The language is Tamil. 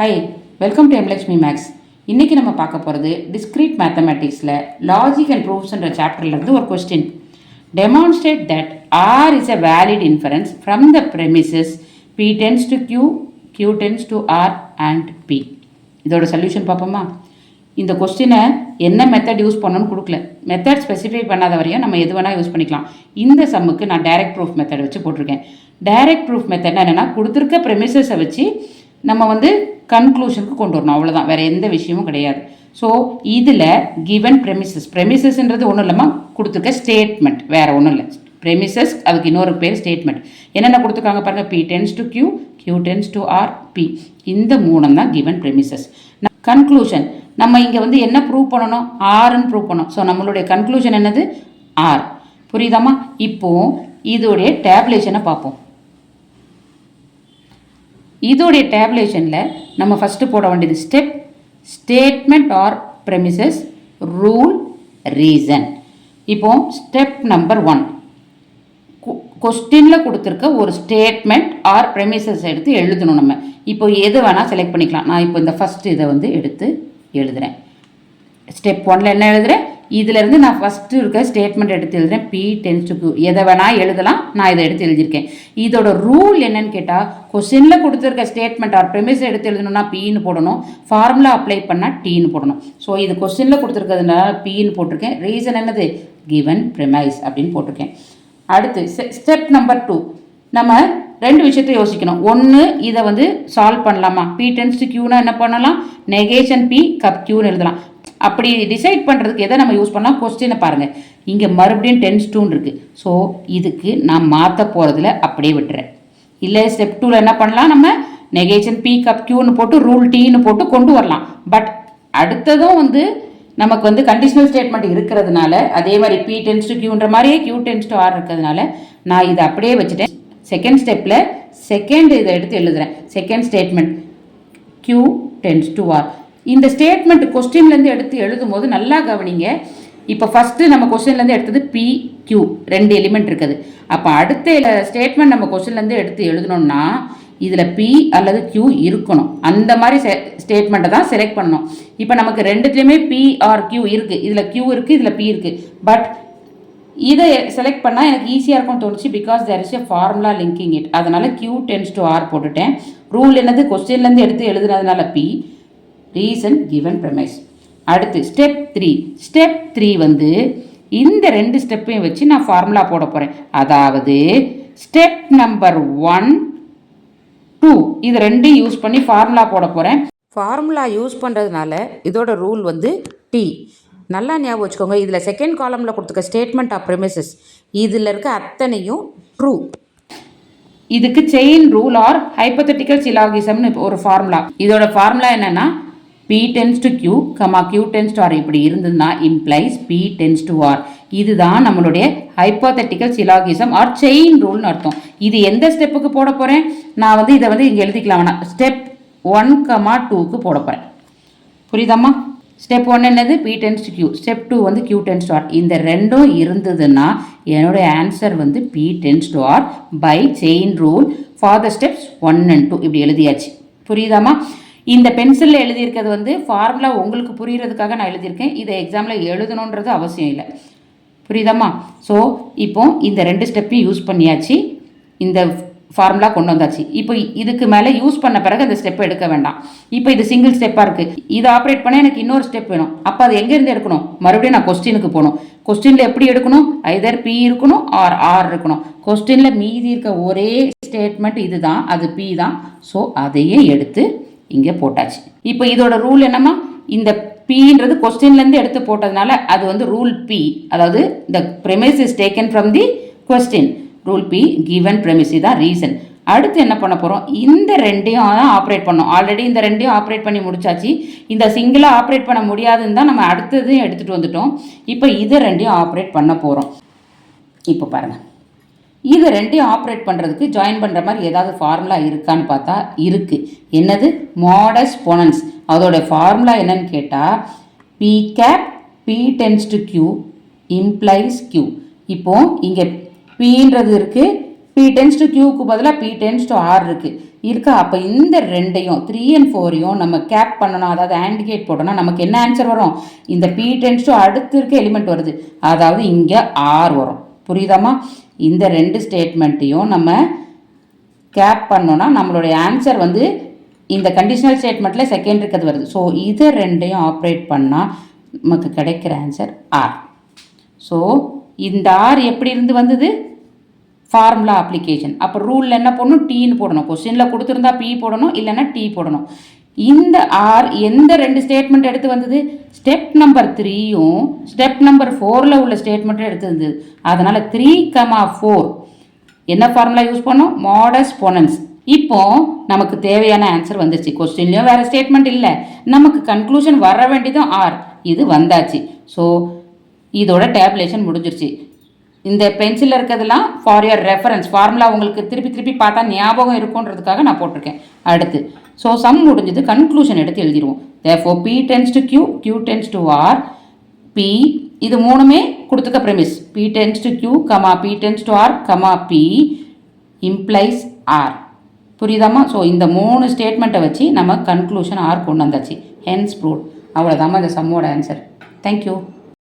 High, welcome to எம்லக்ஷ்மி maths. இன்றைக்கி நம்ம பார்க்க போகிறது டிஸ்க்ரீட் மேத்தமேட்டிக்ஸில் லாஜிக் அண்ட் ப்ரூஃப்ஸ்ன்ற சாப்டர்லேருந்து ஒரு question. Demonstrate that R is a valid inference from the premises B tends to Q, Q tends to R and B. இதோட சொல்யூஷன் பார்ப்போமா? இந்த கொஸ்டினை என்ன மெத்தட் யூஸ் பண்ணணும்னு கொடுக்கல. மெத்தட் ஸ்பெசிஃபை பண்ணாத வரையும் நம்ம எது வேணால் யூஸ் பண்ணிக்கலாம். இந்த சம்முக்கு நான் டைரக்ட் ப்ரூஃப் மெத்தட் வச்சு போட்டிருக்கேன். டைரக்ட் ப்ரூஃப் மெத்தட்னா என்னென்னா, கொடுத்துருக்க ப்ரெமிசஸை வச்சு நம்ம கன்க்ளூஷனுக்கு கொண்டு வரணும், அவ்வளோதான், வேறு எந்த விஷயமும் கிடையாது. ஸோ இதில் கிவன் ப்ரெமிசஸ்ன்றது ஒன்றும் இல்லாமல் கொடுத்துருக்க ஸ்டேட்மெண்ட், வேறு ஒன்றும் இல்லை. ப்ரெமிசஸ் அதுக்கு இன்னொரு பேர் ஸ்டேட்மெண்ட். என்னென்ன கொடுத்துருக்காங்க பாருங்கள், P tends to Q, Q tends to R, P. இந்த மூணும் தான் கிவன் ப்ரெமிசஸ். கன்க்ளூஷன் நம்ம இங்கே என்ன ப்ரூவ் பண்ணணும், ஆர்ன்னு ப்ரூவ் பண்ணணும். ஸோ நம்மளுடைய கன்க்ளூஷன் என்னது, ஆர். புரியுதாமா? இப்போது இதோடைய டேப்லேஷனை பார்ப்போம். இதோடைய டேப்லேஷனில் நம்ம ஃபஸ்ட்டு போட வேண்டியது step, statement or premises, rule, reason. இப்போ ஸ்டெப் நம்பர் 1, கொஸ்டினில் கொடுத்துருக்க ஒரு ஸ்டேட்மெண்ட் ஆர் ப்ரெமிசஸ் எடுத்து எழுதணும். நம்ம இப்போ எது வேணால் செலக்ட் பண்ணிக்கலாம். நான் இப்போ இந்த ஃபஸ்ட்டு இதை எடுத்து எழுதுகிறேன். ஸ்டெப் 1ல் என்ன எழுதுகிறேன், இதிலேருந்து நான் ஃபஸ்ட்டு இருக்க ஸ்டேட்மெண்ட் எடுத்து எழுதுகிறேன். பி டென்ஸ் டு கியூ, எதை வேணால் எழுதலாம். நான் இதை எடுத்து எழுதியிருக்கேன். இதோட ரூல் என்னன்னு கேட்டால், கொஸ்டினில் கொடுத்துருக்க ஸ்டேட்மெண்ட் ஆர் ப்ரெமிஸ் எடுத்து எழுதணும்னா பின்னு போடணும், ஃபார்முலா அப்ளை பண்ணால் டீன்னு போடணும். ஸோ இது கொஸ்டினில் கொடுத்துருக்கிறதுனால பின்னு போட்டிருக்கேன். ரீசன் என்னது, கிவன் ப்ரெமைஸ் அப்படின்னு போட்டிருக்கேன். அடுத்து ஸ்டெப் நம்பர் 2, நம்ம ரெண்டு விஷயத்தை யோசிக்கணும். ஒன்று, இதை சால்வ் பண்ணலாமா? பி டென்ஸ் டு கியூனா என்ன பண்ணலாம், நெகேஷன் பி கப் கியூன்னு எழுதலாம். அப்படி டிசைட் பண்ணுறதுக்கு எதை நம்ம யூஸ் பண்ணலாம், கொஸ்டினை பாருங்கள். இங்கே மறுபடியும் டென்ஸ் டூன்னு இருக்குது. ஸோ இதுக்கு நான் மாற்ற போகிறதுல அப்படியே விட்டுறேன். இல்லை ஸ்டெப் 2ல் என்ன பண்ணலாம், நம்ம நெகேஷன் பி கப் கியூன்னு போட்டு ரூல் டீன்னு போட்டு கொண்டு வரலாம். பட் அடுத்ததும் நமக்கு கண்டிஷனல் ஸ்டேட்மெண்ட் இருக்கிறதுனால, அதே மாதிரி பி டென்ஸ் டு கியூன்ற மாதிரியே கியூ டென்ஸ் டு ஆர் இருக்கிறதுனால நான் இதை அப்படியே வச்சுட்டேன். செகண்ட் ஸ்டெப்பில் செகண்ட் இதை எடுத்து எழுதுகிறேன். Second statement Q tends to R. இந்த ஸ்டேட்மெண்ட் கொஸ்டின்லேருந்து எடுத்து எழுதும் போது நல்லா கவனிங்க. இப்போ ஃபஸ்ட்டு நம்ம கொஸ்டின்லேருந்து எடுத்தது பி கியூ, 2 எலிமெண்ட் இருக்குது. அப்போ அடுத்த ஸ்டேட்மெண்ட் நம்ம கொஸ்டின்லேருந்து எடுத்து எழுதணும்னா இதில் பி அல்லது கியூ இருக்கணும். அந்த மாதிரி ஸ்டேட்மெண்ட்டை தான் செலக்ட் பண்ணணும். இப்போ நமக்கு ரெண்டுத்துலேயுமே பி ஆர் கியூ இருக்குது. இதில் கியூ இருக்குது, இதில் பி இருக்குது. பட் இதை செலக்ட் பண்ணால் எனக்கு ஈஸியாக இருக்கும்னு தோணுச்சு. Because there is a formula linking it. அதனால் கியூ டென்ஸ் டு ஆர் போட்டுட்டேன். ரூல் என்னது, கொஸ்டின்லேருந்து எடுத்து எழுதுனதுனால பி, ரீசன் கிவன் ப்ரெமைஸ். அடுத்து ஸ்டெப் 3. ஸ்டெப் 3 இந்த 2 ஸ்டெப்பையும் வச்சு நான் ஃபார்முலா போட போகிறேன். அதாவது ஸ்டெப் நம்பர் 1, 2 இது 2 யூஸ் பண்ணி ஃபார்முலா போட போகிறேன். ஃபார்முலா யூஸ் பண்ணுறதுனால இதோட ரூல் டி. நல்லா ஞாபகம் வச்சுக்கோங்க. இதில் செகண்ட் காலமில் கொடுத்துருக்க ஸ்டேட்மெண்ட் ஆஃப் ப்ரெமிசஸ் இதில் இருக்க அத்தனையும் ட்ரூ. இதுக்கு செயின் ரூல் ஆர் ஹைப்போதெட்டிக்கல் சிலாகிசம்னு ஒரு ஃபார்முலா. இதோட ஃபார்முலா என்னென்னா, P tends to Q, Q tends to R இப்படி இருந்ததுன்னா implies P tends to R. இதுதான் நம்மளுடைய ஹைப்போதெட்டிக்கல் சிலாகிசம் ஆர் செயின் ரூல்னு அர்த்தம். இது எந்த ஸ்டெப்புக்கு போட போகிறேன், நான் இதை இங்கே எழுதிக்கலாம் வேணாம். ஸ்டெப் 1, 2க்கு போட போகிறேன். புரியுதாம்மா? ஸ்டெப் 1 என்னது, P tends to Q. Step 2 Q tends to R. இந்த ரெண்டும் இருந்ததுன்னா என்னுடைய answer P tends to R by chain rule for the steps 1 and 2 இப்படி எழுதியாச்சு. புரியுதாம்மா? இந்த பென்சிலில் எழுதியிருக்கிறது ஃபார்முலா உங்களுக்கு புரிகிறதுக்காக நான் எழுதியிருக்கேன். இதை எக்ஸாமில் எழுதணுன்றது அவசியம் இல்லை. புரியுதாம்மா? ஸோ இப்போ இந்த 2 ஸ்டெப்பையும் யூஸ் பண்ணியாச்சு, இந்த ஃபார்முலா கொண்டு வந்தாச்சு. இப்போ இதுக்கு மேலே யூஸ் பண்ண பிறகு அந்த ஸ்டெப்பை எடுக்க வேண்டாம். இப்போ இது சிங்கிள் ஸ்டெப்பாக இருக்குது. இதை ஆப்ரேட் பண்ண எனக்கு இன்னொரு ஸ்டெப் வேணும். அப்போ அது எங்கேருந்து எடுக்கணும், மறுபடியும் நான் கொஸ்டினுக்கு போகணும். கொஸ்டினில் எப்படி எடுக்கணும், ஐதர் பி இருக்கணும் ஆர் ஆர் இருக்கணும். கொஸ்டினில் மீதி இருக்க ஒரே ஸ்டேட்மெண்ட் இது தான், அது பி தான். ஸோ அதையே எடுத்து இங்கே போட்டாச்சு. இப்போ இதோட ரூல் என்னம்மா, இந்த பின்றது கொஸ்டின்லேருந்து எடுத்து போட்டதுனால அது ரூல் பி. அதாவது the premise is taken from the question. Rule P given premise தான் ரீசன். அடுத்து என்ன பண்ண போகிறோம், இந்த 2ஐயும் தான் ஆப்ரேட் பண்ணோம். ஆல்ரெடி இந்த 2ஐயும் ஆப்ரேட் பண்ணி முடிச்சாச்சு. இந்த சிங்கிளாக ஆப்ரேட் பண்ண முடியாதுன்னு தான் நம்ம அடுத்ததையும் எடுத்துகிட்டு வந்துட்டோம். இப்போ இது 2ஐயும் ஆப்ரேட் பண்ண போகிறோம். இப்போ பாருங்கள், இது 2ஐயும் ஆப்ரேட் பண்ணுறதுக்கு ஜாயின் பண்ணுற மாதிரி ஏதாவது ஃபார்முலா இருக்கான்னு பார்த்தா இருக்குது. என்னது, மாடஸ் பொனன்ஸ். அதோட ஃபார்முலா என்னன்னு கேட்டால் P cap P tends to Q implies Q. இப்போது இங்கே பின்றது இருக்குது, பி டென்ஸ் டு கியூக்கு பதிலாக பி டென்ஸ் டு ஆர் இருக்குது. இருக்கா? அப்போ இந்த ரெண்டையும் 3 and 4ஐயும் நம்ம கேப் பண்ணணும், அதாவது AND கேட் போட்டோம்னா நமக்கு என்ன ஆன்சர் வரும்? இந்த P டென்ஸ் டு அடுத்து இருக்க எலிமெண்ட் வருது, அதாவது இங்கே R வரும். புரியுதாமா? இந்த ரெண்டு ஸ்டேட்மெண்ட்டையும் நம்ம கேப் பண்ணோன்னா நம்மளுடைய ஆன்சர் வந்து இந்த கண்டிஷனல் ஸ்டேட்மெண்ட்டில் செகண்ட் இருக்கிறது வருது. ஸோ இதை ரெண்டையும் ஆப்ரேட் பண்ணால் நமக்கு கிடைக்கிற ஆன்சர் ஆர். ஸோ இந்த ஆர் எப்படி இருந்து வந்தது? Formula application. அப்போ ரூலில் என்ன போடணும்? டீன்னு போடணும். கொஸ்டினில் கொடுத்துருந்தா பி போடணும், இல்லைன்னா டி போடணும். இந்த ஆர் எந்த ரெண்டு ஸ்டேட்மெண்ட் எடுத்து வந்தது? ஸ்டெப் நம்பர் 3யும் ஸ்டெப் நம்பர் 4ல் உள்ள ஸ்டேட்மெண்ட்டும் எடுத்து வந்தது. அதனால் 3,4 என்ன ஃபார்முலா யூஸ் பண்ணோம்? மாடஸ் பொனன்ஸ். இப்போ நமக்கு தேவையான ஆன்சர் வந்துருச்சு. கொஸ்டின்லையும் வேறு ஸ்டேட்மெண்ட் இல்லை, நமக்கு கன்க்ளூஷன் வர வேண்டியதும் ஆர். இது வந்தாச்சு. ஸோ இதோட டேபுலேஷன் முடிஞ்சிருச்சு. இந்த பென்சிலில் இருக்கிறதுலாம் ஃபார் யுவர் ரெஃபரன்ஸ், ஃபார்முலா உங்களுக்கு திருப்பி திருப்பி பார்த்தா ஞாபகம் இருக்குன்றதுக்காக நான் போட்டிருக்கேன். அடுத்து ஸோ சம் முடிஞ்சது, கன்க்ளூஷன் எடுத்து எழுதிடுவோம். Therefore P tends to Q, Q tends to R, P இது மூணுமே கொடுத்துக்க premise. P tends to Q, P tends to R, P implies R. புரியுதாம்மா? ஸோ இந்த 3 ஸ்டேட்மெண்ட்டை வச்சு நம்ம கன்க்ளூஷன் ஆர் கொண்டு வந்தாச்சு. Hence proved. அவ்வளோதாம்மா இந்த சம்மோட ஆன்சர். தேங்க்யூ.